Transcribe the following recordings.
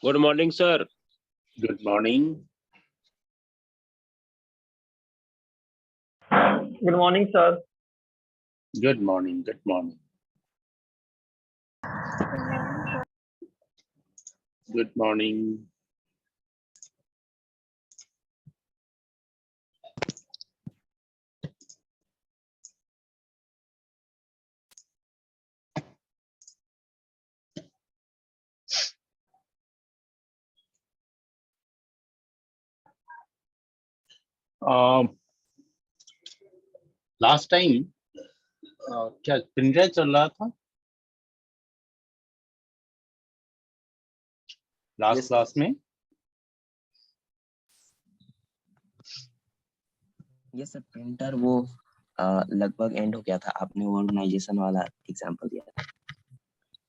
Good morning, sir. Good morning. Good morning, sir. Good morning. Good morning. Good morning. Last time क्या printer चल रहा था last class में? Yes sir, printer वो लगभग and हो गया था। आपने वो ऑर्गेनाइजेशन वाला एग्जांपल दिया था।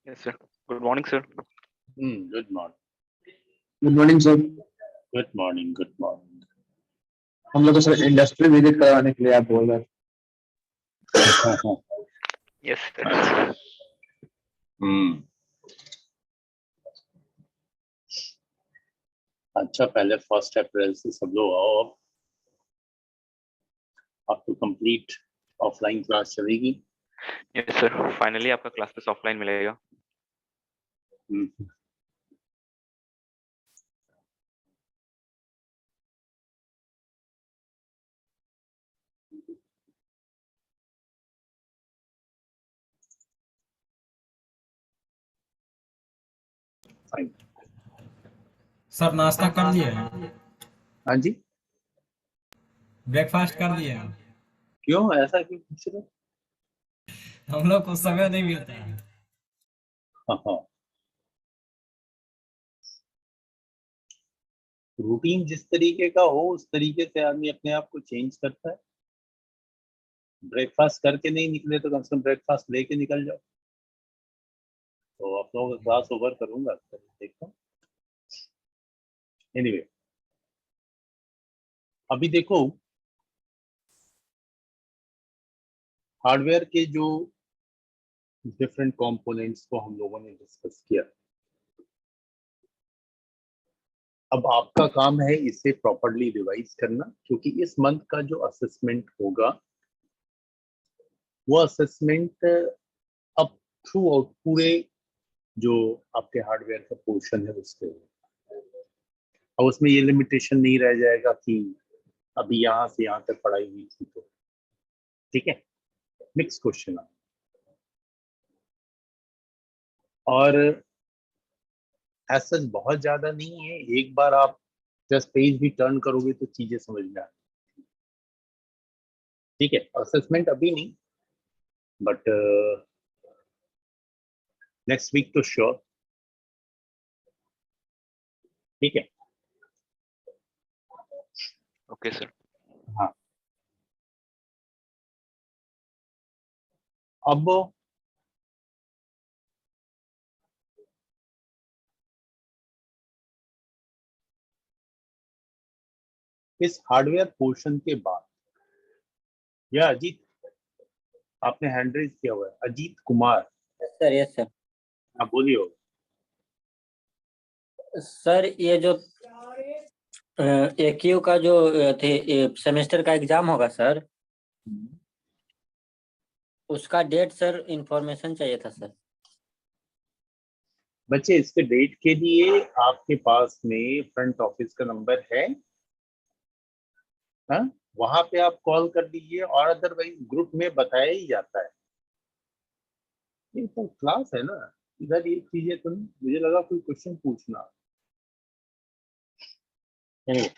Yes sir. Good morning sir. Good morning. Good morning sir. Good morning. Good morning. हम लोग को सर इंडस्ट्री विजिट कराने के लिए आप बोल रहे हैं। Yes sir. अच्छा, पहले 1 अप्रैल से सब लोग आओ। अब तो कंप्लीट ऑफलाइन क्लास चलेगी। यस सर, फाइनली आपका क्लास टेस्ट ऑफलाइन मिलेगा। फाइन। सर नाश्ता कर लिए? हाँ जी। ब्रेकफास्ट कर लिए? क्यों, ऐसा क्यों पूछ रहे? हम लोग को समय नहीं मिलता है। हाँ, रूटीन जिस तरीके का हो उस तरीके से आदमी अपने आप को चेंज करता है। ब्रेकफास्ट करके नहीं निकले तो कम से कम ब्रेकफास्ट लेके निकल जाओ। तो आप लोगों का क्लास ओवर करूंगा, देखो। एनीवे, अभी देखो हार्डवेयर के जो डिफरेंट कंपोनेंट्स को हम लोगों ने डिस्कस किया। अब आपका काम है इसे प्रॉपर्ली रिवाइज करना, क्योंकि इस मंथ का जो असेसमेंट होगा वो असेसमेंट अब थ्रू आउट पूरे जो आपके हार्डवेयर का पोर्शन है उसके, और उसमें ये लिमिटेशन नहीं रह जाएगा कि अभी यहाँ से यहाँ तक पढ़ाई हुई थी। तो ठीक है, नेक्स्ट क्वेश्चन। और ऐसा बहुत ज्यादा नहीं है, एक बार आप जस्ट पेज भी टर्न करोगे तो चीजें समझ में आ। ठीक है, असेसमेंट अभी नहीं, बट नेक्स्ट वीक तो श्योर। ठीक है। Okay sir. हाँ, अब इस हार्डवेयर पोर्शन के बाद, या अजीत, आपने हैंड रेज किया हुआ है, Ajit Kumar. Sir yes sir. हाँ बोलिए। सर ये जो AQ का जो थे सेमेस्टर का एग्जाम होगा सर, उसका डेट सर इंफॉर्मेशन चाहिए था सर। बच्चे, इसके डेट के लिए आपके पास में फ्रंट ऑफिस का नंबर है, हाँ? वहां पे आप कॉल कर दीजिए, और अदरवाइज ग्रुप में बताया ही जाता है। ये तो क्लास है ना, इधर ये चीजें तो नहीं, मुझे लगा कोई क्वेश्चन पूछना। Anyway,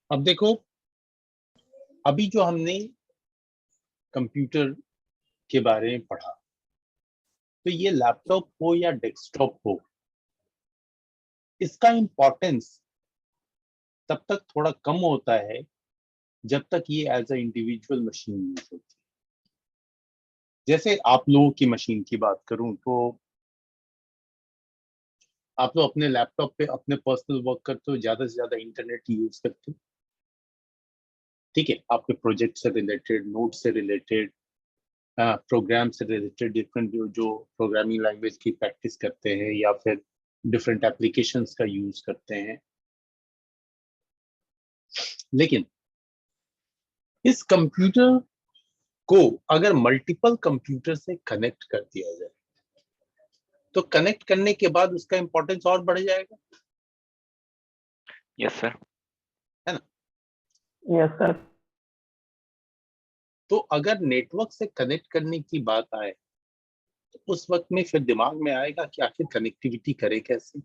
अब देखो, अभी जो हमने कंप्यूटर के बारे में पढ़ा, तो ये लैपटॉप हो या डेस्कटॉप हो, इसका इंपॉर्टेंस तब तक थोड़ा कम होता है जब तक ये as a individual machine use होती है। जैसे आप लोगों की मशीन की बात करूं तो आप लोग अपने लैपटॉप पे अपने पर्सनल वर्क करते हो, ज्यादा से ज्यादा इंटरनेट यूज करते हो, ठीक है, आपके प्रोजेक्ट से रिलेटेड, नोट से रिलेटेड, प्रोग्राम से रिलेटेड, डिफरेंट जो प्रोग्रामिंग लैंग्वेज की प्रैक्टिस करते हैं या फिर डिफरेंट एप्लीकेशंस का यूज करते हैं। लेकिन इस कंप्यूटर को अगर मल्टीपल कंप्यूटर से कनेक्ट कर दिया जाए तो कनेक्ट करने के बाद उसका इंपॉर्टेंस और बढ़ जाएगा, यस सर। है ना? Yes sir. तो अगर नेटवर्क से कनेक्ट करने की बात आए तो उस वक्त में फिर दिमाग में आएगा कि आखिर कनेक्टिविटी करे कैसे।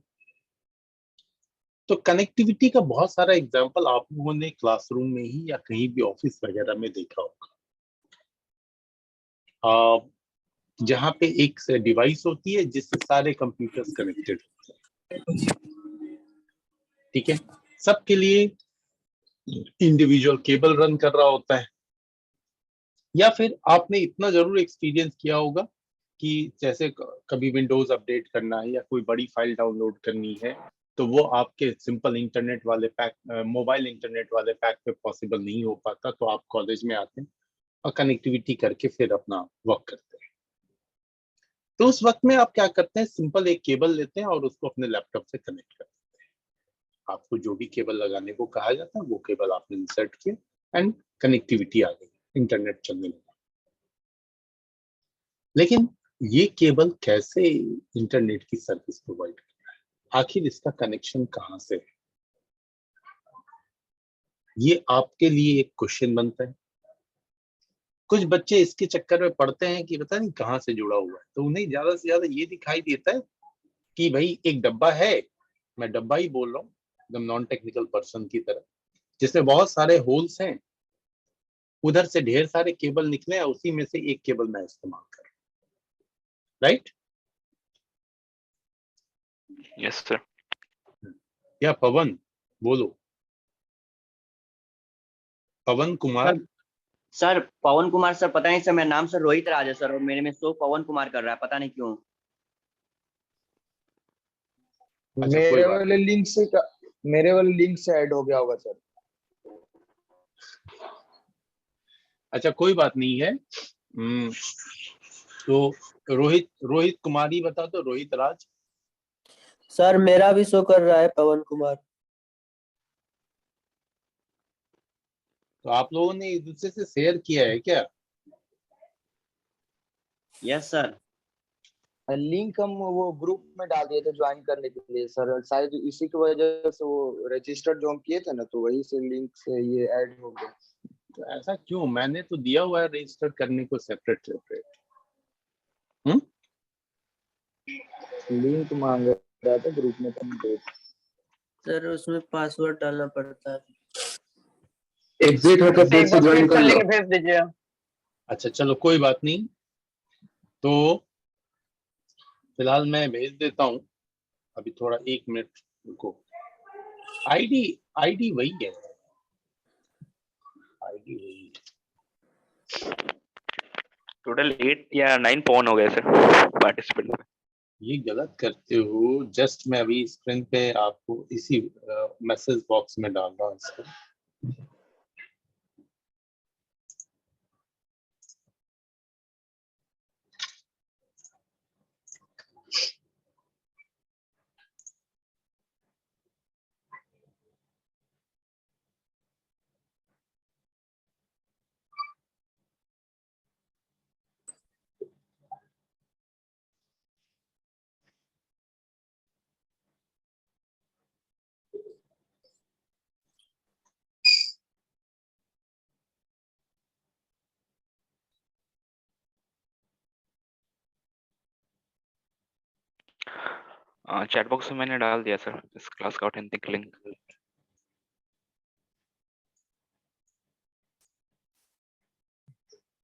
तो कनेक्टिविटी का बहुत सारा एग्जांपल आप लोगों ने क्लासरूम में ही या कहीं भी ऑफिस वगैरह में देखा होगा, जहां पे एक डिवाइस होती है जिससे सारे कंप्यूटर्स कनेक्टेड होते हैं, ठीक है, सबके लिए इंडिविजुअल केबल रन कर रहा होता है। या फिर आपने इतना जरूर एक्सपीरियंस किया होगा कि जैसे कभी विंडोज अपडेट करना है या कोई बड़ी फाइल डाउनलोड करनी है तो वो आपके सिंपल इंटरनेट वाले पैक, मोबाइल इंटरनेट वाले पैक पे पॉसिबल नहीं हो पाता, तो आप कॉलेज में आते हैं और कनेक्टिविटी करके फिर अपना वर्क करते हैं। तो उस वक्त में आप क्या करते हैं, सिंपल एक केबल लेते हैं और उसको अपने लैपटॉप से कनेक्ट करते हैं। आपको जो भी केबल लगाने को कहा जाता है वो केबल आपने इंसर्ट किया एंड कनेक्टिविटी आ गई, इंटरनेट चलने लगा। लेकिन ये केबल कैसे इंटरनेट की सर्विस प्रोवाइड कर रहा है, आखिर इसका कनेक्शन कहां से है, ये आपके लिए एक क्वेश्चन बनता है। कुछ बच्चे इसके चक्कर में पड़ते हैं कि पता नहीं कहां से जुड़ा हुआ है, तो उन्हें ज्यादा से ज्यादा ये दिखाई देता है कि भाई एक डब्बा है, मैं डब्बा ही बोल रहा हूँ एकदम नॉन टेक्निकल पर्सन की तरह, जिसमें बहुत सारे होल्स हैं, उधर से ढेर सारे केबल निकले हैं, उसी में से एक केबल मैं इस्तेमाल कर रहा हूँ, राइट? Yes sir. या पवन बोलो, पवन कुमार। सर पवन कुमार सर, पता नहीं सर, मेरा नाम सर रोहित राज है सर, और मेरे में शो पवन कुमार कर रहा है, पता नहीं क्यों। अच्छा, कोई बात मेरे वाले लिंक से ऐड हो गया होगा सर। अच्छा, कोई बात नहीं है। तो रोहित रोहित कुमार ही बता दो, रोहित राज। सर मेरा भी शो कर रहा है पवन कुमार। तो आप लोगों ने एक दूसरे से शेयर किया है क्या? Yes sir. लिंक हम वो ग्रुप में डाल दिए थे ज्वाइन करने के लिए सर, शायद इसी की वजह से वो रजिस्टर्ड जो हम किए थे ना, तो वही से लिंक से ये ऐड हो गया। तो ऐसा क्यों? मैंने तो दिया हुआ है रजिस्टर करने को सेपरेट सेपरेट। लिंक मांग रहा था ग्रुप में, तुम दे। सर उसमें पासवर्ड डालना पड़ता है। एग्जिट होकर फिर से ज्वाइन कर लो। भेज दीजिए। अच्छा चलो, कोई बात नहीं, तो फिलहाल मैं भेज देता हूँ, अभी थोड़ा 1 मिनट रुको। आईडी आईडी वही है, आईडी वही है। टोटल 8 या 9 पॉन हो गए सर पार्टिसिपेंट में। ये गलत करते हो, जस्ट मैं अभी स्क्रीन पे आपको इसी मैसेज बॉक्स में डाल रहा हूँ इसको। चैट बॉक्स में मैंने डाल दिया सर इस क्लास का ऑथेंटिक लिंक।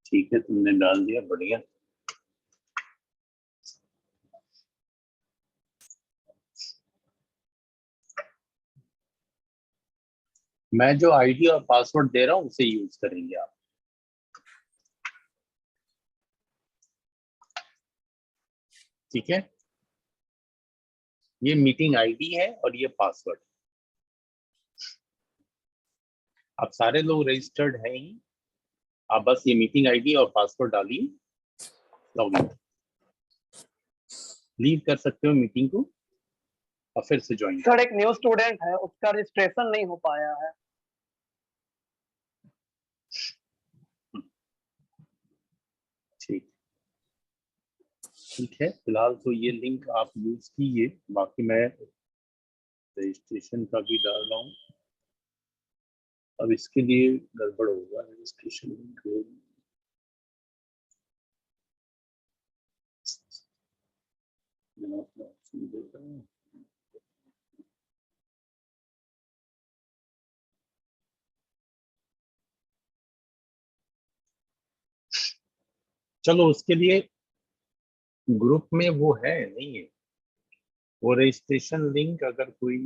ठीक है, तुमने डाल दिया, बढ़िया। मैं जो आईडी और पासवर्ड दे रहा हूं उसे यूज करेंगे आप। ठीक है, ये मीटिंग आईडी है और ये पासवर्ड। आप सारे लोग रजिस्टर्ड हैं ही, आप बस ये मीटिंग आईडी और पासवर्ड डालिए, लॉगिन। लीव कर सकते हो मीटिंग को और फिर से ज्वाइन। सर एक न्यू स्टूडेंट है, उसका रजिस्ट्रेशन नहीं हो पाया है। ठीक है, फिलहाल तो ये लिंक आप यूज कीजिए, बाकी मैं रजिस्ट्रेशन का भी डाल रहा हूँ। अब इसके लिए गड़बड़ होगा, रजिस्ट्रेशन लिंक चलो, उसके लिए ग्रुप में वो है नहीं है, वो रजिस्ट्रेशन लिंक अगर कोई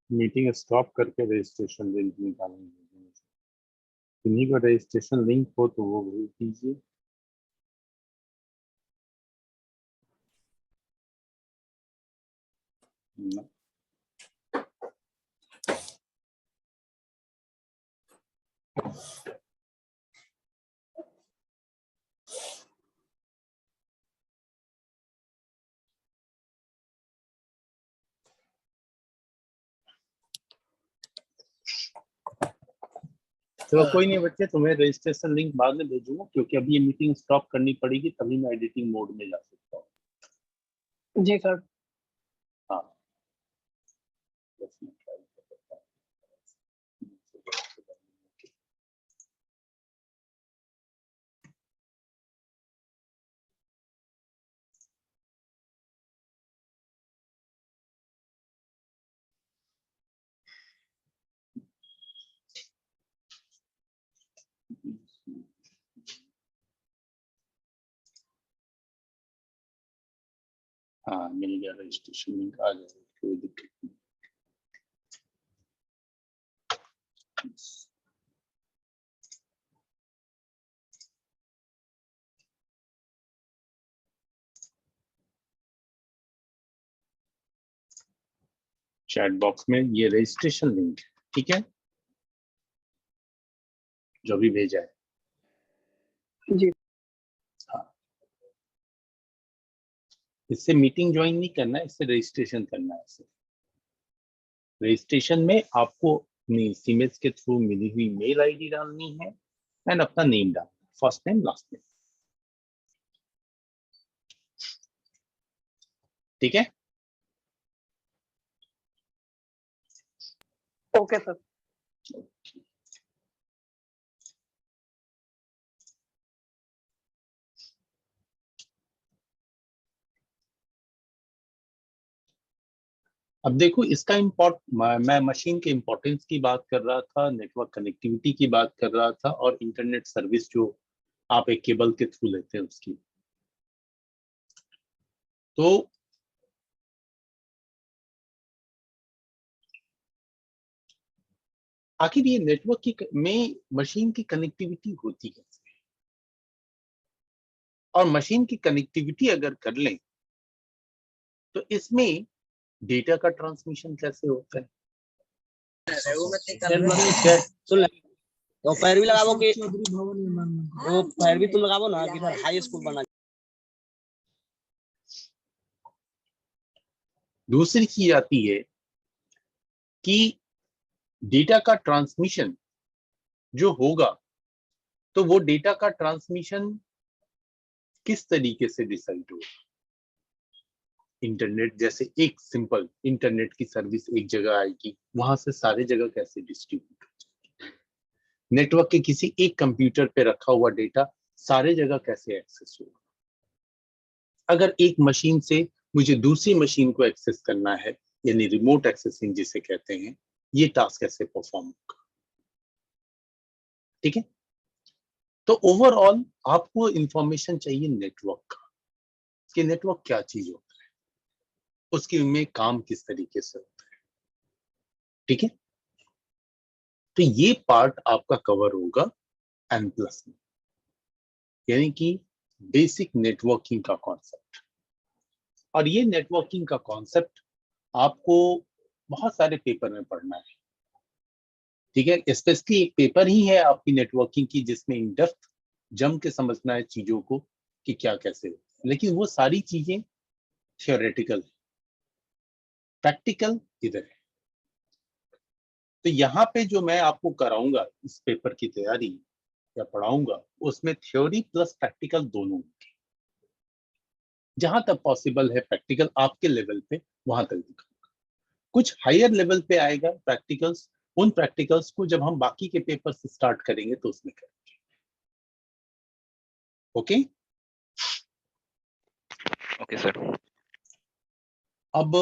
मीटिंग स्टॉप करके रजिस्ट्रेशन लिंक निकालेंगे। किन्हीं का रजिस्ट्रेशन लिंक हो तो वो भेज दीजिए। चलो कोई नहीं बच्चे, तुम्हें रजिस्ट्रेशन लिंक बाद में भेजूंगा, क्योंकि अभी ये मीटिंग स्टॉप करनी पड़ेगी, तभी मैं एडिटिंग मोड में जा सकता हूँ। जी सर। हाँ, हाँ मिल गया, रजिस्ट्रेशन लिंक आ जाएगा, कोई दिक्कत नहीं। चैट बॉक्स में ये रजिस्ट्रेशन लिंक, ठीक है, जो भी भेजा है। जी। हाँ, इससे मीटिंग ज्वाइन नहीं करना है, इससे रजिस्ट्रेशन करना है। इससे रजिस्ट्रेशन में आपको अपनी सीमेज के थ्रू मिली हुई मेल आईडी डालनी है एंड अपना नेम डालना, फर्स्ट नेम लास्ट नेम। ठीक है, ओके सर। अब देखो इसका मैं मशीन के इंपॉर्टेंस की बात कर रहा था, नेटवर्क कनेक्टिविटी की बात कर रहा था, और इंटरनेट सर्विस जो आप एक केबल के थ्रू लेते हैं उसकी। तो आखिर ये नेटवर्क की में मशीन की कनेक्टिविटी होती कैसे है, और मशीन की कनेक्टिविटी अगर कर लें तो इसमें डेटा का ट्रांसमिशन कैसे होता है? सुन ले तो पैरवी लगाबो कि वो पैरवी तुम लगाबो ना कि इधर हाई स्कूल बना। दूसरी चीज आती है कि डेटा का ट्रांसमिशन जो होगा तो वो डेटा का ट्रांसमिशन किस तरीके से डिसाइड होगा? इंटरनेट जैसे एक सिंपल इंटरनेट की सर्विस एक जगह आएगी, वहां से सारे जगह कैसे डिस्ट्रीब्यूट हो जाएगी? नेटवर्क के किसी एक कंप्यूटर पे रखा हुआ डेटा सारे जगह कैसे एक्सेस होगा? अगर एक मशीन से मुझे दूसरी मशीन को एक्सेस करना है, यानी रिमोट एक्सेसिंग जिसे कहते हैं, ये टास्क कैसे परफॉर्म होगा? ठीक है, तो ओवरऑल आपको इंफॉर्मेशन चाहिए नेटवर्क का, कि नेटवर्क क्या चीज होता है, उसके में काम किस तरीके से होता है। ठीक है, तो ये पार्ट आपका कवर होगा N+ में, यानी कि बेसिक नेटवर्किंग का कॉन्सेप्ट। और ये नेटवर्किंग का कॉन्सेप्ट आपको बहुत सारे पेपर में पढ़ना है। ठीक है, स्पेशली एक पेपर ही है आपकी नेटवर्किंग की जिसमें इन डेप्थ जम के समझना है चीजों को कि क्या कैसे हो, लेकिन वो सारी चीजें थियोरेटिकल है, प्रैक्टिकल इधर है। तो यहाँ पे जो मैं आपको कराऊंगा इस पेपर की तैयारी या पढ़ाऊंगा, उसमें थ्योरी प्लस प्रैक्टिकल दोनों होंगे। जहां तक पॉसिबल है प्रैक्टिकल आपके लेवल पे वहां तक दिखाऊंगा। कुछ हायर लेवल पे आएगा प्रैक्टिकल्स, उन प्रैक्टिकल्स को जब हम बाकी के पेपर से स्टार्ट करेंगे तो उसमें करेंगे। Okay okay sir. अब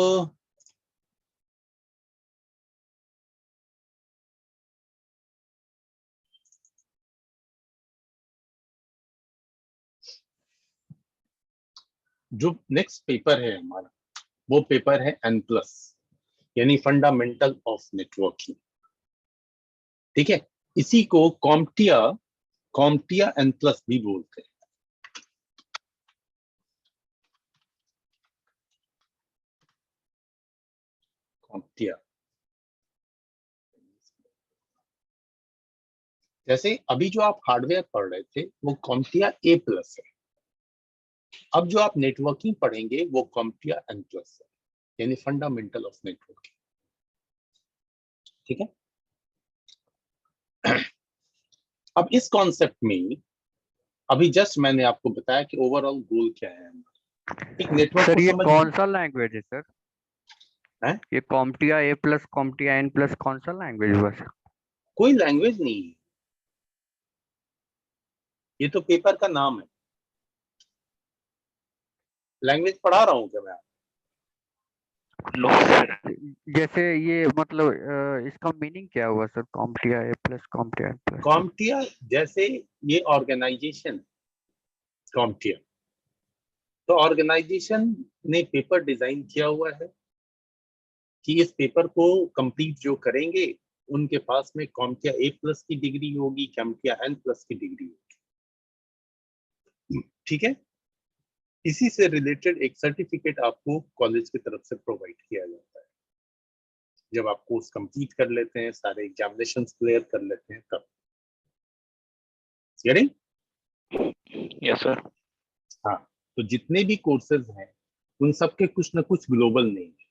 जो नेक्स्ट पेपर है हमारा, वो पेपर है N+, यानी फंडामेंटल ऑफ नेटवर्किंग। ठीक है, इसी को कॉम्टिया N+ भी बोलते हैं। कॉम्टिया, जैसे अभी जो आप हार्डवेयर पढ़ रहे थे वो कॉम्टिया A+ है। अब जो आप नेटवर्किंग पढ़ेंगे वो कॉम्टिया N+ है, यानी फंडामेंटल ऑफ नेटवर्किंग। ठीक है, अब इस कॉन्सेप्ट में अभी जस्ट मैंने आपको बताया कि ओवरऑल गोल क्या है हमारा। एक नेटवर्क सर को ये समझ कौन सा लैंग्वेज है सर? है? ये कॉम्टिया A+ कॉम्टिया N+ कौन सा लैंग्वेज हुआ सर? कोई लैंग्वेज नहीं है, ये तो पेपर का नाम है। लैंग्वेज पढ़ा रहा हूँ क्या मैं? No sir. जैसे ये मतलब इसका मीनिंग क्या हुआ sir? CompTIA A+ CompTIA N+? CompTIA जैसे ये ऑर्गेनाइजेशन कॉम्टिया, तो ऑर्गेनाइजेशन ने पेपर डिजाइन किया हुआ है कि इस पेपर को कंप्लीट जो करेंगे उनके पास में कॉम्टिया A+ की डिग्री होगी, कॉम्टिया N+ की डिग्री होगी। ठीक है, इसी से रिलेटेड एक सर्टिफिकेट आपको कॉलेज की तरफ से प्रोवाइड किया जाता है जब आप कोर्स कंप्लीट कर लेते हैं, सारे एग्जामिनेशंस क्लियर कर लेते हैं तब। गेटिंग? Yes sir. हाँ, तो जितने भी कोर्सेज हैं उन सबके कुछ ना कुछ ग्लोबल नेम है।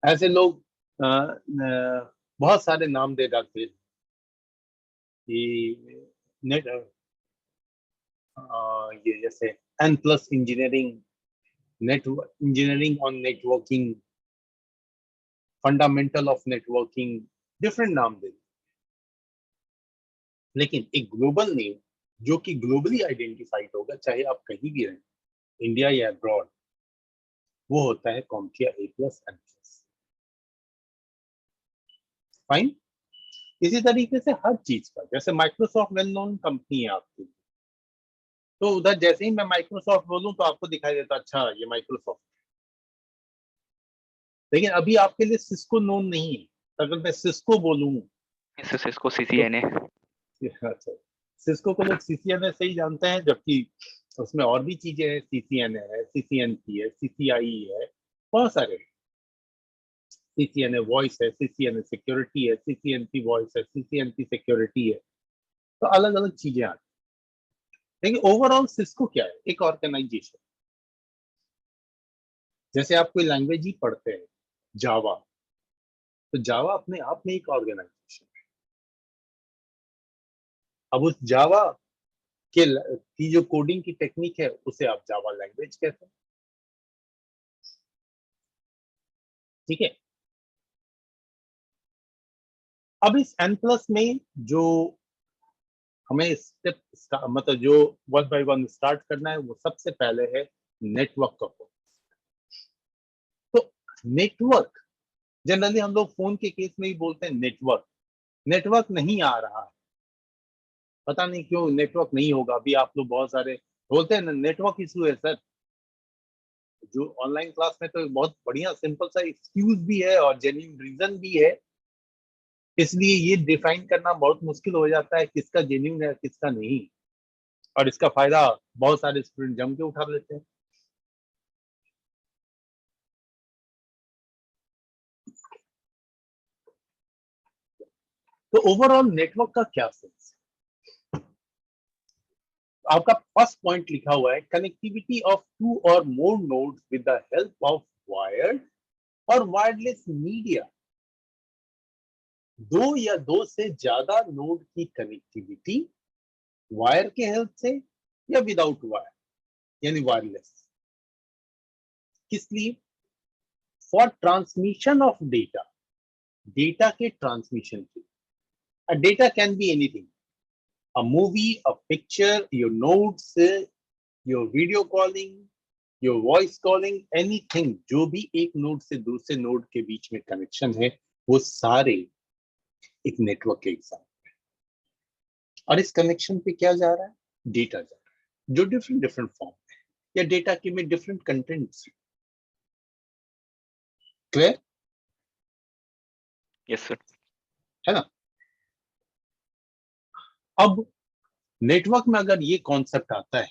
ऐसे लोग बहुत सारे नाम दे डालते हैं कि नेट ये जैसे N+ engineering, network engineering on networking, fundamental of networking, different नाम दे। लेकिन एक ग्लोबल नेम जो कि ग्लोबली आइडेंटिफाइड होगा, चाहे आप कहीं भी रहें, इंडिया या अब्रॉड, वो होता है कॉम्टिया A+ N+। फाइन। इसी तरीके से हर चीज का, जैसे माइक्रोसॉफ्ट वेल नोन कंपनी है आपकी, तो उधर जैसे ही मैं माइक्रोसॉफ्ट बोलूं तो आपको दिखाई देता अच्छा ये माइक्रोसॉफ्ट। लेकिन अभी आपके लिए सिस्को नोन नहीं है। अगर मैं सिस्को बोलूं, सिस्को CCNA। अच्छा, सिस्को को लोग CCNA से ही जानते हैं, जबकि उसमें और भी चीजें हैं, CCNA है, CCNP है, CCIE है, बहुत सारे। CCNA वॉइस है, CCNA सिक्योरिटी है, CCNP वॉइस है, CCNP सिक्योरिटी है, तो अलग अलग चीजें आती हैं। लेकिन ओवरऑल सिस्को क्या है? एक ऑर्गेनाइजेशन। जैसे आप कोई लैंग्वेज ही पढ़ते हैं, जावा, तो जावा अपने आप में एक ऑर्गेनाइजेशन है। अब उस जावा की जो कोडिंग की टेक्निक है उसे आप जावा लैंग्वेज कहते हैं, ठीक है। अब इस N+ में जो हमें स्टेप मतलब जो 1 by 1 स्टार्ट करना है, वो सबसे पहले है नेटवर्क का कोड। तो नेटवर्क जनरली हम लोग फोन के केस में ही बोलते हैं नेटवर्क। नेटवर्क नहीं आ रहा है, पता नहीं क्यों नेटवर्क नहीं होगा। अभी आप लोग बहुत सारे बोलते हैं ना नेटवर्क इशू है सर। जो ऑनलाइन क्लास में तो बहुत बढ़िया सिंपल सा एक्सक्यूज भी है और जेन्युइन रीजन भी है, इसलिए ये डिफाइन करना बहुत मुश्किल हो जाता है किसका जेन्युइन है किसका नहीं, और इसका फायदा बहुत सारे स्टूडेंट जम के उठा लेते हैं। तो ओवरऑल नेटवर्क का क्या सेंस है? आपका फर्स्ट पॉइंट लिखा हुआ है connectivity of 2 or more nodes with the help of wired or wireless media. 2 या 2 से ज्यादा नोड की कनेक्टिविटी वायर के हेल्प से या विदाउट वायर, यानी वायरलेस। किस लिए? For transmission of data, data के ट्रांसमिशन के लिए। A data can be anything, a movie, a picture, your notes, your video calling, your voice calling, anything जो भी एक नोड से दूसरे नोड के बीच में कनेक्शन है, वो सारे एक नेटवर्क के एग्जाम्पल है। और इस कनेक्शन पे क्या जा रहा है? डेटा जा रहा है, जो डिफरेंट डिफरेंट फॉर्म है, या डेटा के में different contents. Clear? Yes sir. है ना? अब नेटवर्क में अगर ये कॉन्सेप्ट आता है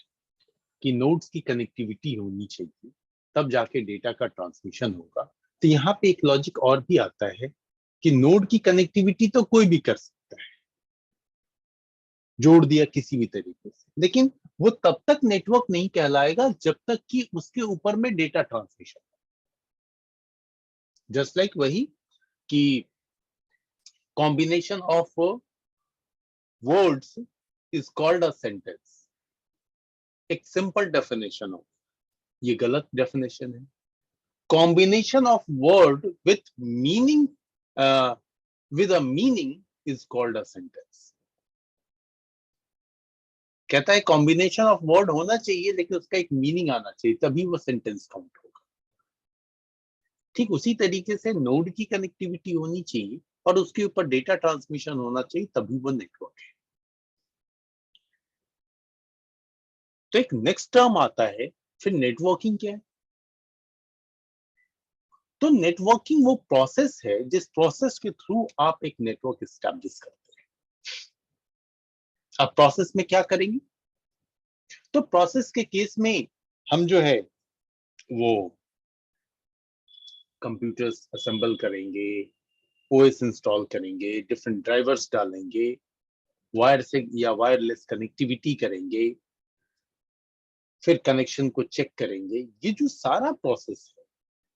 कि नोड्स की कनेक्टिविटी होनी चाहिए तब जाके डेटा का ट्रांसमिशन होगा, तो यहाँ पे एक लॉजिक और भी आता है कि नोड की कनेक्टिविटी तो कोई भी कर सकता है, जोड़ दिया किसी भी तरीके से, लेकिन वो तब तक नेटवर्क नहीं कहलाएगा जब तक कि उसके ऊपर में डेटा ट्रांसमिशन। जस्ट लाइक वही कि combination of words is called a sentence. एक सिंपल डेफिनेशन हो, ये गलत डेफिनेशन है। Combination of word with meaning with a meaning is called a sentence. कहता है कॉम्बिनेशन ऑफ वर्ड होना चाहिए लेकिन उसका एक मीनिंग आना चाहिए, तभी वो सेंटेंस काउंट होगा। ठीक उसी तरीके से नोड की कनेक्टिविटी होनी चाहिए और उसके ऊपर डेटा ट्रांसमिशन होना चाहिए, तभी वो नेटवर्क है। तो एक नेक्स्ट टर्म आता है फिर नेटवर्किंग क्या है? तो नेटवर्किंग वो प्रोसेस है जिस प्रोसेस के थ्रू आप एक नेटवर्क एस्टैब्लिश करते हैं। अब प्रोसेस में क्या करेंगे? तो प्रोसेस के केस में हम जो है वो कंप्यूटर्स असेंबल करेंगे, ओएस इंस्टॉल करेंगे, डिफरेंट ड्राइवर्स डालेंगे, वायर से या वायरलेस कनेक्टिविटी करेंगे, फिर कनेक्शन को चेक करेंगे। ये जो सारा प्रोसेस है,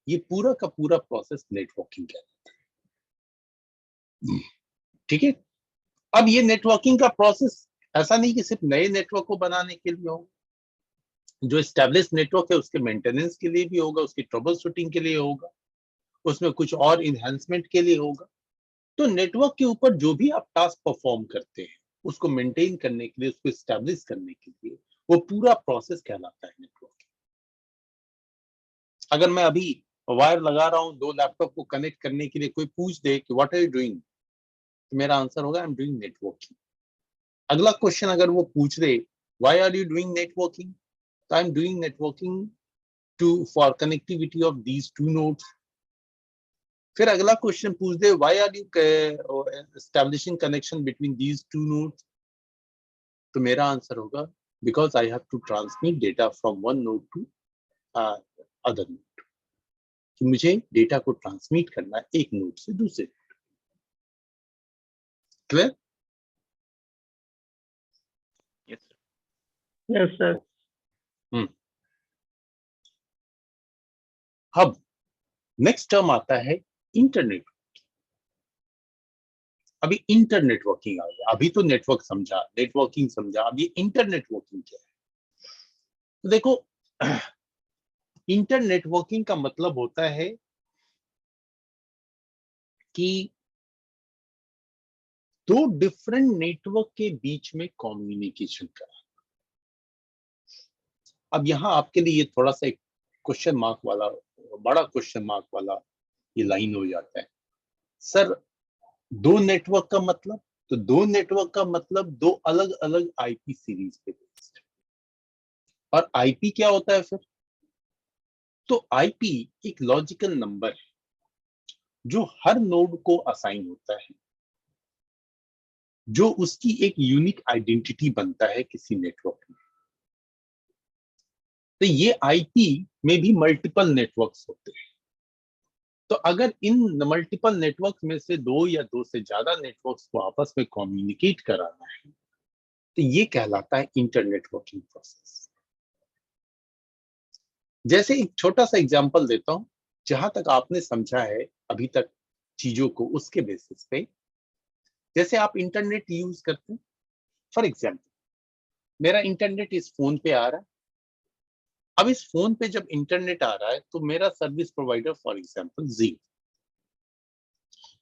ये पूरा का पूरा प्रोसेस नेटवर्किंग कहलाता है। ठीक है? अब ये नेटवर्किंग का प्रोसेस ऐसा नहीं कि सिर्फ नए नेटवर्क को बनाने के लिए हो, जो एस्टैब्लिश नेटवर्क है उसके मेंटेनेंस के लिए भी होगा, उसकी ट्रबल शूटिंग के लिए होगा, उसमें कुछ और इनहेंसमेंट के लिए होगा। तो नेटवर्क के ऊपर जो भी आप टास्क परफॉर्म करते हैं उसको मेंटेन करने के लिए, उसको एस्टैब्लिश करने के लिए, वो पूरा प्रोसेस कहलाता है नेटवर्क। अगर मैं अभी वायर लगा रहा हूं 2 लैपटॉप को कनेक्ट करने के लिए, कोई पूछ दे कि व्हाट आर यू डूइंग, तो मेरा आंसर होगा आई एम डूइंग नेटवर्किंग। अगला क्वेश्चन अगर वो पूछ दे why are you doing networking, तो I am doing networking for connectivity of these 2 nodes. फिर अगला क्वेश्चन पूछ दे why are you establishing connection between these 2 nodes, तो मेरा आंसर होगा because I have to transmit data from one node to other node. कि मुझे data को ट्रांसमिट करना है एक नोड से दूसरे। क्लियर? Yes yes sir. अब नेक्स्ट टर्म आता है इंटरनेट। अभी इंटरनेटवर्किंग आ गया। अभी तो नेटवर्क समझा, नेटवर्किंग समझा, अब ये इंटरनेटवर्किंग क्या है? तो देखो, इंटरनेटवर्किंग का मतलब होता है कि दो डिफरेंट नेटवर्क के बीच में कम्युनिकेशन करा। अब यहां आपके लिए ये थोड़ा सा एक क्वेश्चन मार्क वाला, बड़ा क्वेश्चन मार्क वाला ये लाइन हो जाता है। सर दो नेटवर्क का मतलब? तो दो नेटवर्क का मतलब दो अलग अलग आईपी सीरीज पे बेस्ड। और आईपी क्या होता है फिर? तो आईपी एक लॉजिकल नंबर है जो हर नोड को असाइन होता है, जो उसकी एक यूनिक आइडेंटिटी बनता है किसी नेटवर्क में। तो ये आईपी में भी मल्टीपल नेटवर्क्स होते हैं। तो अगर इन मल्टीपल नेटवर्क में से दो या दो से ज्यादा नेटवर्क्स को आपस में कम्युनिकेट कराना है तो ये कहलाता है इंटरनेटवर्किंग प्रोसेस। जैसे एक छोटा सा एग्जांपल देता हूं, जहां तक आपने समझा है अभी तक चीजों को, उसके बेसिस पे। जैसे आप इंटरनेट यूज करते हैं, फॉर एग्जांपल मेरा इंटरनेट इस फोन पे आ रहा है। अब इस फोन पे जब इंटरनेट आ रहा है तो मेरा सर्विस प्रोवाइडर फॉर एग्जांपल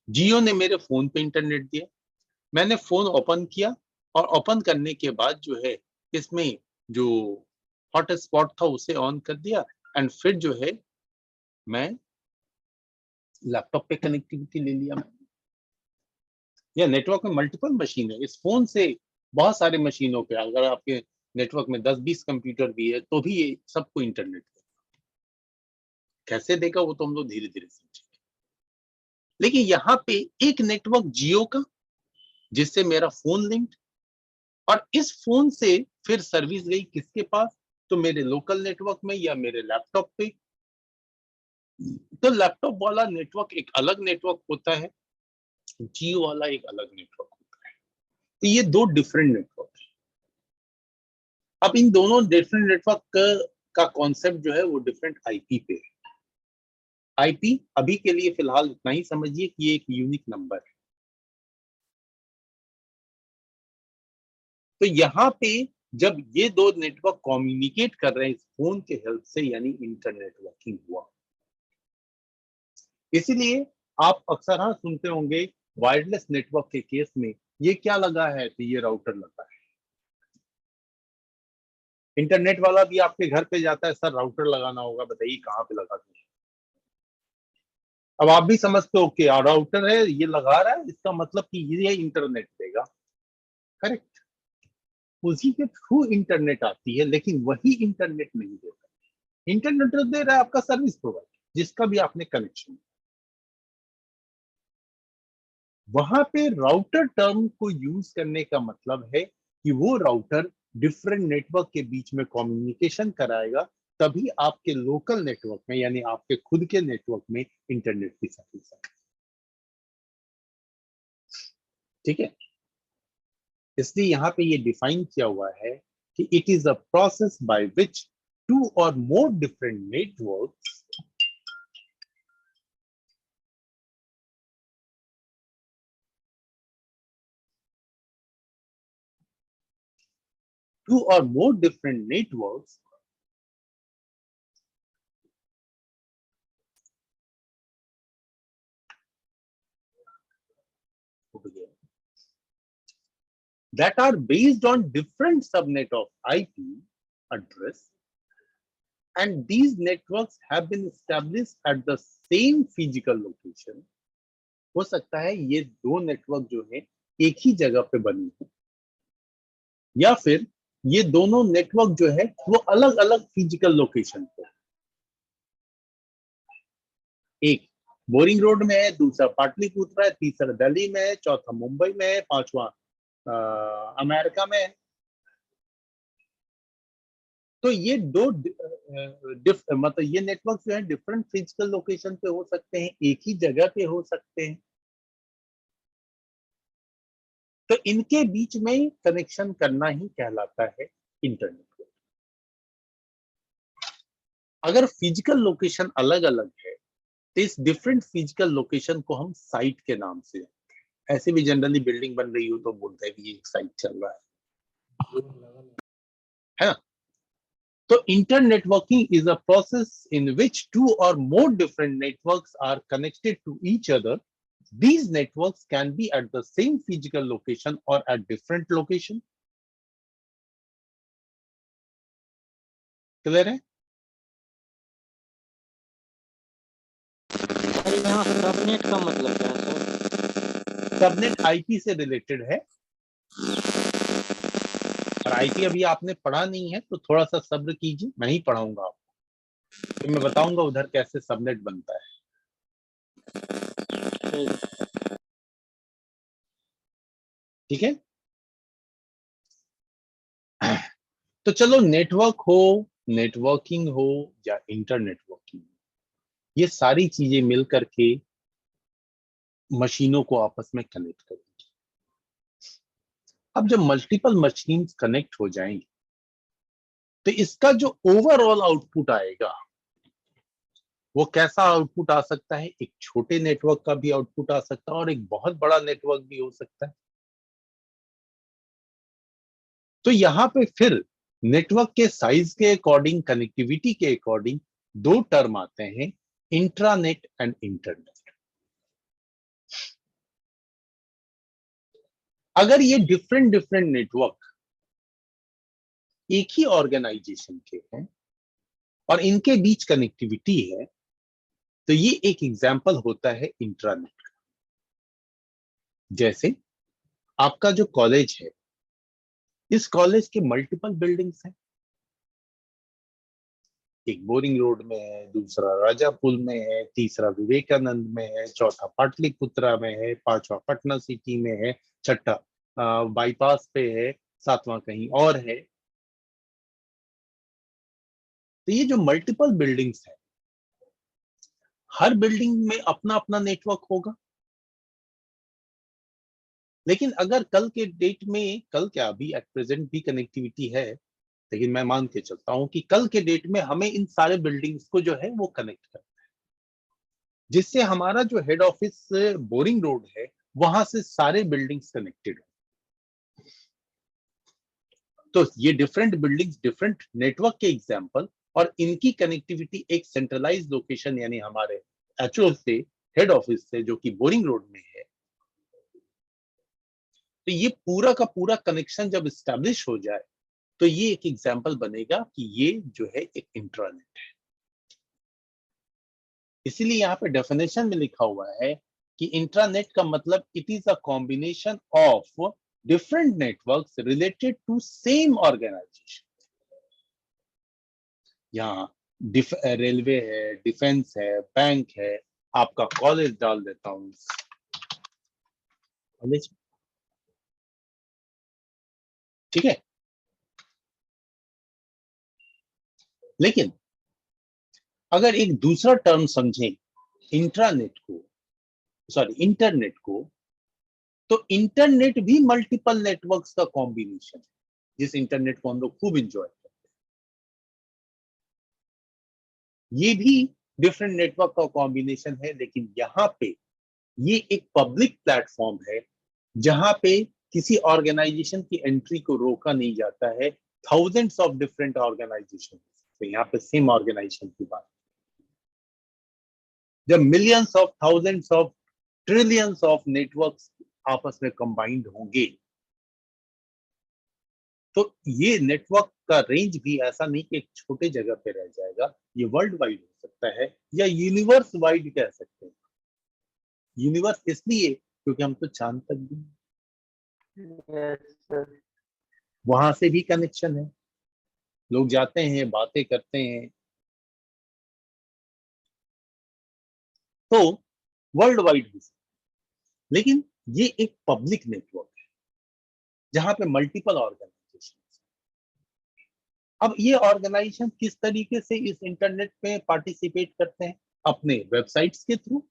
जियो ने मेरे फोन पे इंटरनेट दिया। मैंने फोन ओपन किया और ओपन करने के बाद जो है इसमें जो हॉटस्पॉट था उसे ऑन कर दिया एंड फिर जो है मैं लैपटॉप पे कनेक्टिविटी ले लिया। या नेटवर्क में मल्टीपल मशीन है, इस फोन से बहुत सारे मशीनों पे, अगर आपके नेटवर्क में 10-20 कंप्यूटर भी है तो भी ये सबको इंटरनेट कैसे देगा वो तो हम लोग धीरे धीरे समझेंगे। लेकिन यहाँ पे एक नेटवर्क जियो का जिससे मेरा फोन लिंक्ड, और इस फोन से फिर सर्विस गई किसके पास? तो मेरे लोकल नेटवर्क में या मेरे लैपटॉप पे। तो लैपटॉप वाला नेटवर्क एक अलग नेटवर्क होता है, जियो वाला एक अलग नेटवर्क होता है। तो ये दो डिफरेंट नेटवर्क है। अब इन दोनों डिफरेंट नेटवर्क का कॉन्सेप्ट जो है वो डिफरेंट आईपी पे है। आईपी अभी के लिए फिलहाल इतना ही समझिए कि ये एक यूनिक नंबर है। तो यहाँ पे जब ये दो नेटवर्क कम्युनिकेट कर रहे हैं इस फोन के हेल्प से, यानी इंटरनेटवर्किंग हुआ। इसीलिए आप अक्सर हाँ सुनते होंगे वायरलेस नेटवर्क के केस में ये क्या लगा है, तो ये राउटर लगा है। इंटरनेट वाला भी आपके घर पे जाता है, सर राउटर लगाना होगा, बताइए कहाँ पे लगा दूं। अब आप भी समझते हो कि राउटर है, ये लगा रहा है, इसका मतलब कि ये इंटरनेट देगा। करेक्ट। उसी के थ्रू इंटरनेट आती है, लेकिन वही इंटरनेट नहीं देता। इंटरनेट तो दे रहा है आपका सर्विस प्रोवाइडर, जिसका भी आपने कनेक्शन। वहां पे राउटर टर्म को यूज करने का मतलब है कि वो राउटर डिफरेंट नेटवर्क के बीच में कम्युनिकेशन कराएगा, तभी आपके लोकल नेटवर्क में यानी आपके खुद के नेटवर्क में इंटरनेट की सर्विस है। ठीक है, इसलिए यहां पे ये डिफाइन किया हुआ है कि it is a process by which two or more different networks that are based on different subnet of IP address, and these networks have been established at the same physical location. हो सकता है ये दो network जो है एक ही जगह पे बने हो, या फिर ये दोनों नेटवर्क जो है वो अलग अलग फिजिकल लोकेशन पे, एक बोरिंग रोड में है, दूसरा पाटलिपुत्र है, तीसरा दिल्ली में है, चौथा मुंबई में है, पांचवा अमेरिका में है। तो ये मतलब ये नेटवर्क जो है डिफरेंट फिजिकल लोकेशन पे हो सकते हैं, एक ही जगह पे हो सकते हैं। तो इनके बीच में कनेक्शन करना ही कहलाता है इंटरनेट। अगर फिजिकल लोकेशन अलग अलग है तो इस डिफरेंट फिजिकल लोकेशन को हम साइट के नाम से जानते हैं। ऐसे भी जनरली बिल्डिंग बन रही हो तो बोलते हैं कि ये एक साइट चल रहा है ना। तो internetworking is a process in which 2 or more different networks are connected to each other. These networks can be at the same physical location or at different location. Clear है? सर यहाँ subnet का मतलब क्या है sir? Subnet IP से related है, और IP अभी आपने पढ़ा नहीं है तो थोड़ा सा सब्र कीजिए, मैं ही पढ़ाऊंगा आपको, तो मैं बताऊंगा उधर कैसे सबनेट बनता है। ठीक है, तो चलो नेटवर्क हो, नेटवर्किंग हो या इंटरनेटवर्किंग, ये सारी चीजें मिल करके मशीनों को आपस में कनेक्ट करेंगी। अब जब मल्टीपल मशीन कनेक्ट हो जाएंगे तो इसका जो ओवरऑल आउटपुट आएगा वो कैसा आउटपुट आ सकता है? एक छोटे नेटवर्क का भी आउटपुट आ सकता है और एक बहुत बड़ा नेटवर्क भी हो सकता है। तो यहां पे फिर नेटवर्क के साइज के अकॉर्डिंग, कनेक्टिविटी के अकॉर्डिंग दो टर्म आते हैं, इंट्रानेट एंड इंटरनेट। अगर ये डिफरेंट डिफरेंट नेटवर्क एक ही ऑर्गेनाइजेशन के हैं और इनके बीच कनेक्टिविटी है तो ये एक एग्जाम्पल होता है इंट्रानेट का। जैसे आपका जो कॉलेज है, इस कॉलेज के मल्टीपल बिल्डिंग्स हैं, एक बोरिंग रोड में है, दूसरा राजापुर में है, तीसरा विवेकानंद में है, चौथा पाटलिपुत्रा में है, पांचवा पटना सिटी में है, छठा बाईपास पे है, सातवां कहीं और है। तो ये जो मल्टीपल बिल्डिंग्स है, हर बिल्डिंग में अपना अपना नेटवर्क होगा। लेकिन अगर कल के डेट में, कल क्या अभी एट प्रेजेंट भी कनेक्टिविटी है, लेकिन मैं मान के चलता हूं कि कल के डेट में हमें इन सारे बिल्डिंग्स को जो है वो कनेक्ट करना है, जिससे हमारा जो हेड ऑफिस बोरिंग रोड है वहां से सारे बिल्डिंग्स कनेक्टेड हो। तो ये डिफरेंट बिल्डिंग्स, डिफरेंट नेटवर्क के एग्जांपल, और इनकी कनेक्टिविटी एक सेंट्रलाइज लोकेशन यानी हमारे एचओ से, हेड ऑफिस से, जो कि बोरिंग रोड में है। तो ये पूरा का पूरा कनेक्शन जब स्टैब्लिश हो जाए तो ये एक एग्जांपल बनेगा कि ये जो है एक इंट्रानेट है। इसीलिए यहाँ पे डेफिनेशन में लिखा हुआ है कि इंट्रानेट का मतलब it is a combination of different networks related to same organization. यहाँ रेलवे है, डिफेंस है, बैंक है, आपका कॉलेज डाल देता हूं, कॉलेज, ठीक है। लेकिन अगर एक दूसरा टर्म समझें इंट्रानेट को, सॉरी इंटरनेट को, तो इंटरनेट भी मल्टीपल नेटवर्क्स का कॉम्बिनेशन है, जिस इंटरनेट को हम लोग खूब एंजॉय करते हैं। ये भी डिफरेंट नेटवर्क का कॉम्बिनेशन है, लेकिन यहाँ पे ये एक पब्लिक प्लेटफॉर्म है जहां पे किसी ऑर्गेनाइजेशन की एंट्री को रोका नहीं जाता है। थाउजेंड्स ऑफ डिफरेंट ऑर्गेनाइजेशन, तो यहाँ पे सेम ऑर्गेनाइजेशन की बात, जब millions of, thousands of, trillions of networks आपस में कंबाइंड होंगे तो ये नेटवर्क का रेंज भी ऐसा नहीं कि एक छोटे जगह पे रह जाएगा, ये वर्ल्ड वाइड हो सकता है या यूनिवर्स वाइड कह सकते हैं। यूनिवर्स इसलिए क्योंकि हम तो चांद तक भी, वहां से भी कनेक्शन है, लोग जाते हैं, बातें करते हैं। तो वर्ल्ड वाइड भी, लेकिन ये एक पब्लिक नेटवर्क है जहां पे मल्टीपल ऑर्गेनाइजेशन, अब ये ऑर्गेनाइजेशन किस तरीके से इस इंटरनेट पे पार्टिसिपेट करते हैं? अपने वेबसाइट्स के थ्रू।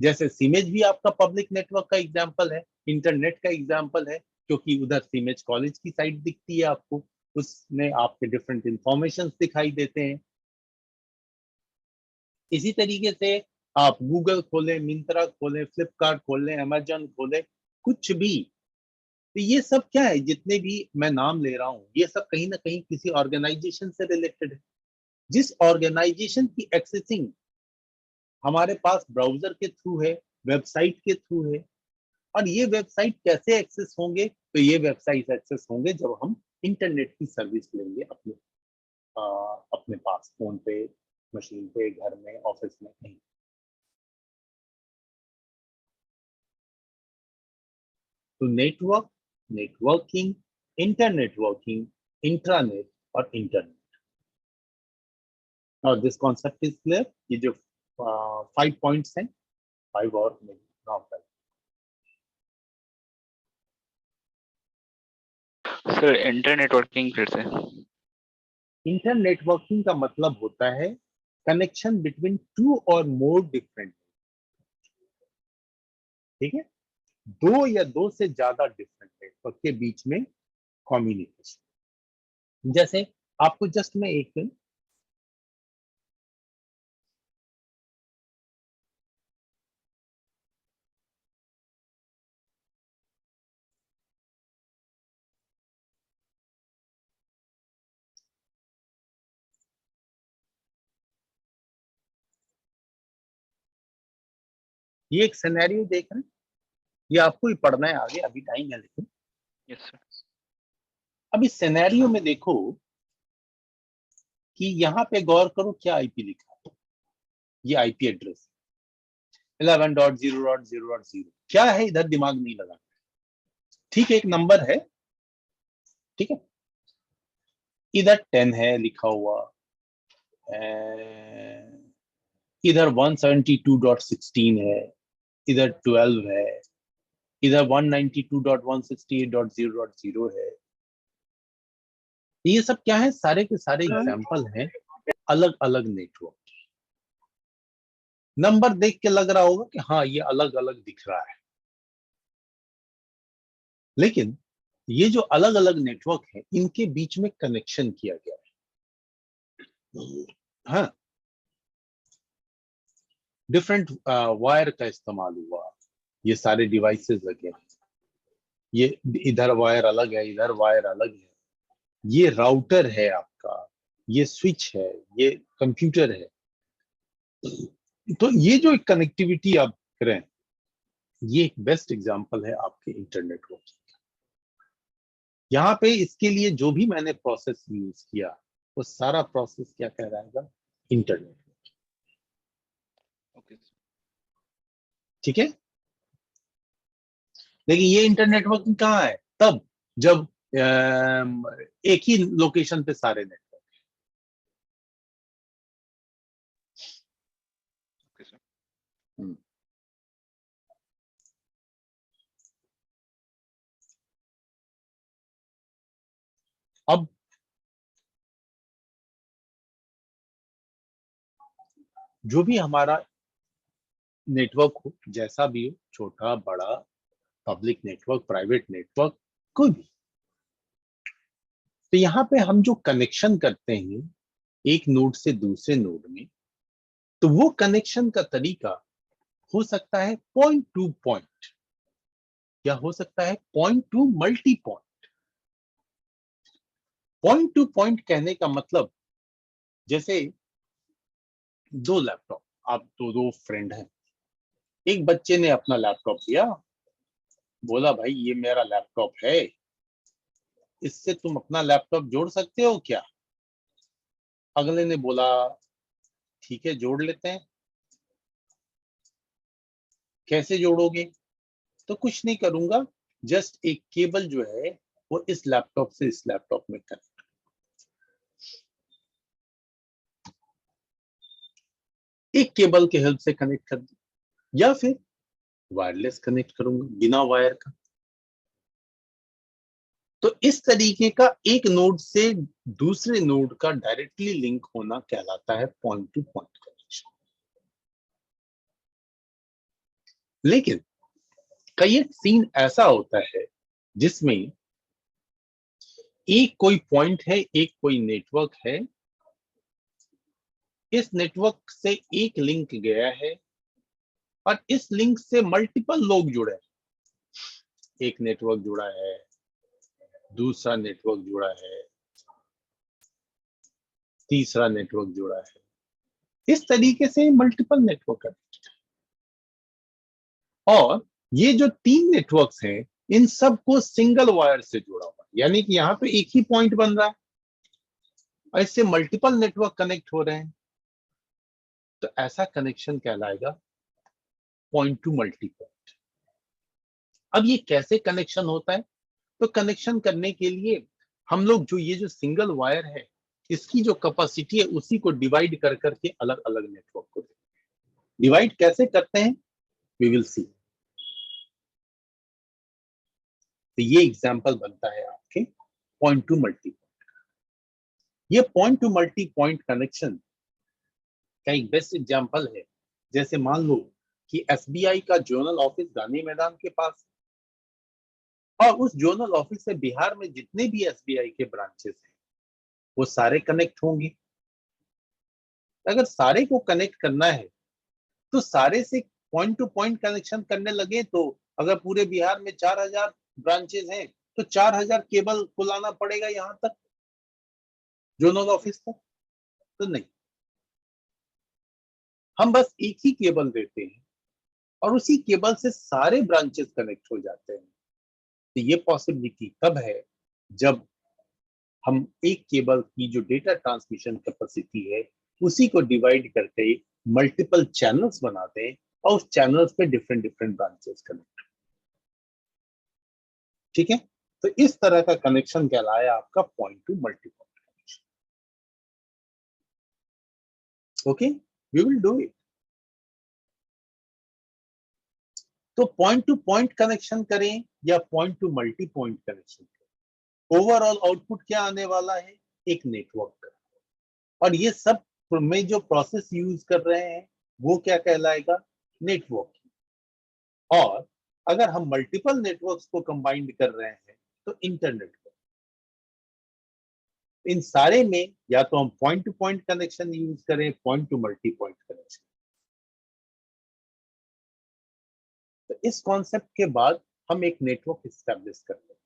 जैसे सीमेज भी आपका पब्लिक नेटवर्क का एग्जांपल है, इंटरनेट का एग्जांपल है, क्योंकि उधर सीमेज कॉलेज की साइट दिखती है आपको, उसमें आपके डिफरेंट इंफॉर्मेशन दिखाई देते हैं। इसी तरीके से आप गूगल खोलें, मिंत्रा खोलें, फ्लिपकार्ट खोलें, अमेजन खोलें, कुछ भी, तो ये सब क्या है, जितने भी मैं नाम ले रहा हूं, ये सब कहीं ना कहीं किसी ऑर्गेनाइजेशन से रिलेटेड है। जिस ऑर्गेनाइजेशन की एक्सेसिंग हमारे पास ब्राउजर के थ्रू है, वेबसाइट के थ्रू है, और ये वेबसाइट कैसे एक्सेस होंगे? तो ये वेबसाइट एक्सेस होंगे जब हम इंटरनेट की सर्विस लेंगे अपने पास, फोन पे, मशीन पे, घर में, ऑफिस में, कहीं। तो नेटवर्क, नेटवर्किंग, इंटरनेटवर्किंग, इंट्रानेट और इंटरनेट। और दिस कॉन्सेप्ट इज क्लियर। ये जो 5 पॉइंट्स हैं, 5 और नाउ सर इंटरनेटवर्किंग फिर से। इंटरनेटवर्किंग का मतलब होता है connection between 2 or more different, ठीक है, 2 या 2 से ज्यादा डिफरेंट नेटवर्क के बीच में कम्युनिकेशन। जैसे आपको जस्ट मैं एक दिन ये एक सिनेरियो देख रहे हैं, ये आपको ही पढ़ना है आगे, अभी टाइम है लेकिन। Yes sir. अब इस सिनेरियो में देखो कि यहाँ पे गौर करो, क्या आईपी लिखा है? ये आईपी एड्रेस 11.0.0.0 क्या है? इधर दिमाग नहीं लगा, ठीक है, एक नंबर है, ठीक है, इधर 10 है लिखा हुआ, इधर 172.16 है, इधर 12 है, इधर 192.168.0.0 है। ये सब क्या है? सारे के सारे एग्जाम्पल हैं अलग अलग नेटवर्क। नंबर देख के लग रहा होगा कि हाँ ये अलग अलग दिख रहा है, लेकिन ये जो अलग अलग नेटवर्क है, इनके बीच में कनेक्शन किया गया है। हाँ, डिफरेंट वायर का इस्तेमाल हुआ, ये सारे डिवाइसेस लगे हैं, ये इधर वायर अलग है, इधर वायर अलग है, ये राउटर है आपका, ये स्विच है, ये कंप्यूटर है। तो ये जो कनेक्टिविटी आप करें, ये एक बेस्ट एग्जांपल है आपके इंटरनेट वर्किंग का। यहाँ पे इसके लिए जो भी मैंने प्रोसेस यूज किया, वो सारा प्रोसेस क्या कहलाएगा? इंटरनेट। ठीक है, लेकिन ये इंटरनेट वर्किंग कहाँ है? तब जब एक ही लोकेशन पे सारे नेटवर्क। अब जो भी हमारा नेटवर्क हो, जैसा भी हो, छोटा बड़ा, पब्लिक नेटवर्क, प्राइवेट नेटवर्क, कोई भी, तो यहाँ पे हम जो कनेक्शन करते हैं एक नोड से दूसरे नोड में, तो वो कनेक्शन का तरीका हो सकता है पॉइंट टू पॉइंट, या हो सकता है point to multi point. Point to point कहने का मतलब, जैसे 2 लैपटॉप, आप दो फ्रेंड हैं, एक बच्चे ने अपना लैपटॉप लिया, बोला भाई ये मेरा लैपटॉप है, इससे तुम अपना लैपटॉप जोड़ सकते हो क्या? अगले ने बोला ठीक है जोड़ लेते हैं। कैसे जोड़ोगे? तो कुछ नहीं करूंगा, जस्ट एक केबल जो है वो इस लैपटॉप से इस लैपटॉप में कनेक्ट, एक केबल के हेल्प से कनेक्ट कर दूं, या फिर वायरलेस कनेक्ट करूंगा बिना वायर का। तो इस तरीके का एक नोड से दूसरे नोड का डायरेक्टली लिंक होना कहलाता है पॉइंट टू पॉइंट कनेक्शन। लेकिन कई एक सीन ऐसा होता है जिसमें एक कोई पॉइंट है, एक कोई नेटवर्क है, इस नेटवर्क से एक लिंक गया है और इस लिंक से मल्टीपल लोग जुड़े हैं। एक नेटवर्क जुड़ा है, दूसरा नेटवर्क जुड़ा है, तीसरा नेटवर्क जुड़ा है, इस तरीके से मल्टीपल नेटवर्क कनेक्टेड है। और ये जो 3 नेटवर्क्स हैं, इन सबको सिंगल वायर से जुड़ा हुआ है, यानी कि यहाँ पे एक ही पॉइंट बन रहा है और इससे मल्टीपल नेटवर्क कनेक्ट हो रहे हैं। तो ऐसा कनेक्शन कहलाएगा पॉइंट टू मल्टी पॉइंट। अब ये कैसे कनेक्शन होता है? तो कनेक्शन करने के लिए हम लोग जो ये जो सिंगल वायर है, इसकी जो कैपेसिटी है उसी को डिवाइड कर करके अलग अलग नेटवर्क को डिवाइड कैसे करते हैं, वी विल सी। तो ये एग्जांपल बनता है आपके पॉइंट टू मल्टी पॉइंट। ये point to multi point connection का एक बेस्ट एग्जांपल है। जैसे मान लो कि एसबीआई का जोनल ऑफिस गांधी मैदान के पास, और उस जोनल ऑफिस से बिहार में जितने भी एसबीआई के ब्रांचेस हैं वो सारे कनेक्ट होंगे। अगर सारे को कनेक्ट करना है तो सारे से पॉइंट टू पॉइंट कनेक्शन करने लगे तो अगर पूरे बिहार में 4000 ब्रांचेस हैं तो 4000 केबल को लाना पड़ेगा यहां तक, जोनल ऑफिस तक। तो नहीं, हम बस एक ही केबल देते हैं और उसी केबल से सारे ब्रांचेस कनेक्ट हो जाते हैं। तो ये पॉसिबिलिटी तब है जब हम एक केबल की जो डेटा ट्रांसमिशन कैपेसिटी है उसी को डिवाइड करके मल्टीपल चैनल्स बनाते हैं और उस चैनल्स पे डिफरेंट डिफरेंट ब्रांचेस कनेक्ट। ठीक है, तो इस तरह का कनेक्शन कहलाया आपका point to multi point connection. Okay, we will do it. तो पॉइंट टू पॉइंट कनेक्शन करें या point to multi point connection करें, ओवरऑल आउटपुट क्या आने वाला है, एक नेटवर्क का। और ये सब में जो प्रोसेस यूज कर रहे हैं वो क्या कहलाएगा, नेटवर्क। और अगर हम मल्टीपल नेटवर्क्स को कंबाइंड कर रहे हैं तो इंटरनेट। इन सारे में या तो हम point to point connection use करें, point to multi point connection. तो इस कॉन्सेप्ट के बाद हम एक नेटवर्क एस्टैब्लिश करते हैं,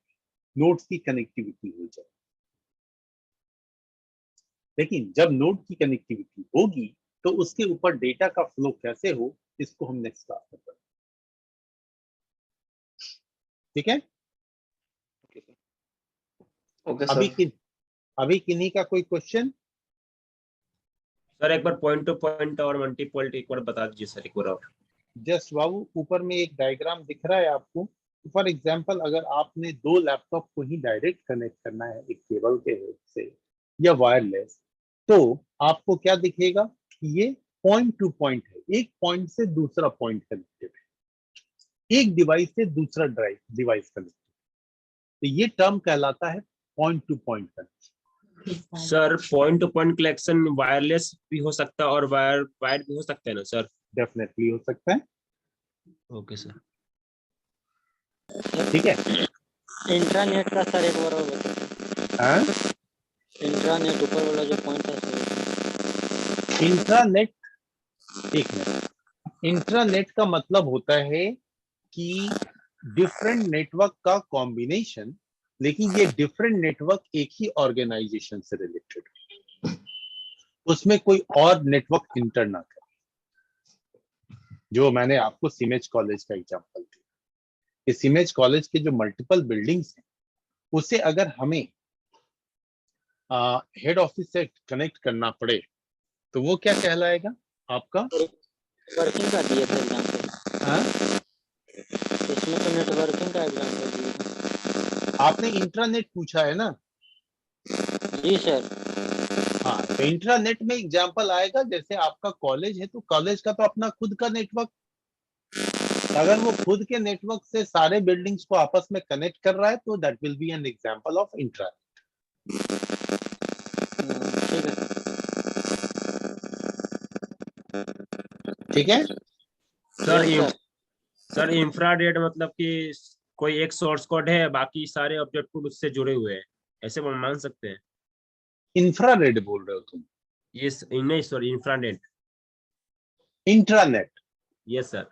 नोड्स की कनेक्टिविटी हो जाए। लेकिन जब नोड की कनेक्टिविटी होगी तो उसके ऊपर डेटा का फ्लो कैसे हो, इसको हम नेक्स्ट क्लास में पढ़ेंगे। ठीक है, ओके अभी किन्हीं का कोई क्वेश्चन? सर एक बार पॉइंट टू पॉइंट और मल्टी पॉइंट एक बार बता दीजिए सर, एक बार और। जस्ट बाबू, ऊपर में एक डायग्राम दिख रहा है आपको। फॉर एग्जांपल, अगर आपने 2 लैपटॉप को ही डायरेक्ट कनेक्ट करना है एक केबल के हेल्प से या वायरलेस, तो आपको क्या दिखेगा कि ये पॉइंट टू पॉइंट है, एक पॉइंट से दूसरा पॉइंट कनेक्टेड है, एक डिवाइस से दूसरा डिवाइस कनेक्टेड। तो ये टर्म कहलाता है point to point connection. Sir point to point connection wireless भी हो सकता है और वायर भी हो सकता है ना सर? डेफिनेटली हो सकता है। ओके सर, ठीक है। इंट्रानेट का सर एक बार और बताइए। इंट्रानेट ऊपर वाला जो पॉइंट है सर। इंट्रानेट, एक मिनट, इंट्रानेट का मतलब होता है कि डिफरेंट नेटवर्क का कॉम्बिनेशन, लेकिन ये डिफरेंट नेटवर्क एक ही ऑर्गेनाइजेशन से रिलेटेड, उसमें कोई और नेटवर्क इंटर ना करे। जो मैंने आपको सिमेज कॉलेज का एग्जांपल दिया, इस सिमेज कॉलेज के जो मल्टीपल बिल्डिंग्स हैं उसे अगर हमें हेड ऑफिस से कनेक्ट करना पड़े तो वो क्या कहलाएगा आपका? वर्किंग का दिया था एग्जांपल। इसमें तो नेटवर्किंग का एग्जांपल दिया। आपने इंट्रानेट पूछा है ना? जी सर। हाँ, तो इंट्रानेट में एग्जांपल आएगा, जैसे आपका कॉलेज है तो कॉलेज का तो अपना खुद का नेटवर्क अगर वो खुद के नेटवर्क से सारे बिल्डिंग्स को आपस में कनेक्ट कर रहा है तो that will be an example of intra. ठीक है सर सर इंफ्रारेड मतलब कि कोई एक सोर्स कोड है, बाकी सारे ऑब्जेक्ट कोड उससे जुड़े हुए हैं, ऐसे हम मान सकते हैं? इंफ्रारेड बोल रहे हो तुम? यस, नहीं सॉरी, इंफ्रानेट। इंट्रानेट? Yes sir.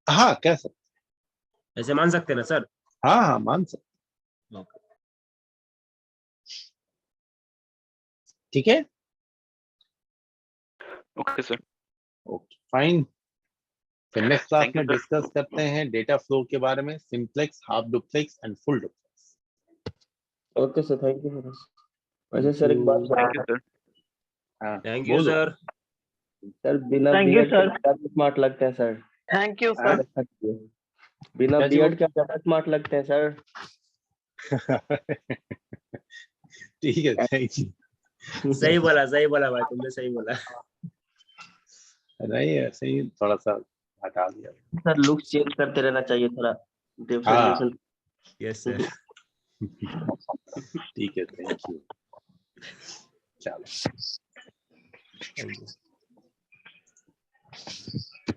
हाँ कह सकते, ऐसे मान सकते हैं ना सर? हाँ हाँ मान सकते। ओके ठीक है, ओके सर। Okay fine. फिर नेक्स्ट क्लास Thank you, में sir. डिस्कस करते हैं डेटा फ्लो के बारे में, simplex, half duplex and full duplex. Okay sir, thank you sir. वैसे सर एक बात थैंक यू सर। हाँ थैंक यू बोलो। सर। सर, बिना Thank you, बीएड sir. के ज्यादा स्मार्ट लगते हैं सर। Thank you sir. बिना क्या जी बीएड के ज्यादा स्मार्ट लगते हैं सर। ठीक है, थैंक यू। सही बोला भाई, तुमने सही बोला। नहीं ऐसे ही थोड़ा सा हटा दिया। सर लुक चेंज करते रहना चाहिए थोड़ा, हाँ डिफरेंशिएशन। Yes sir. ठीक है, थैंक यू। चलो। Thank you.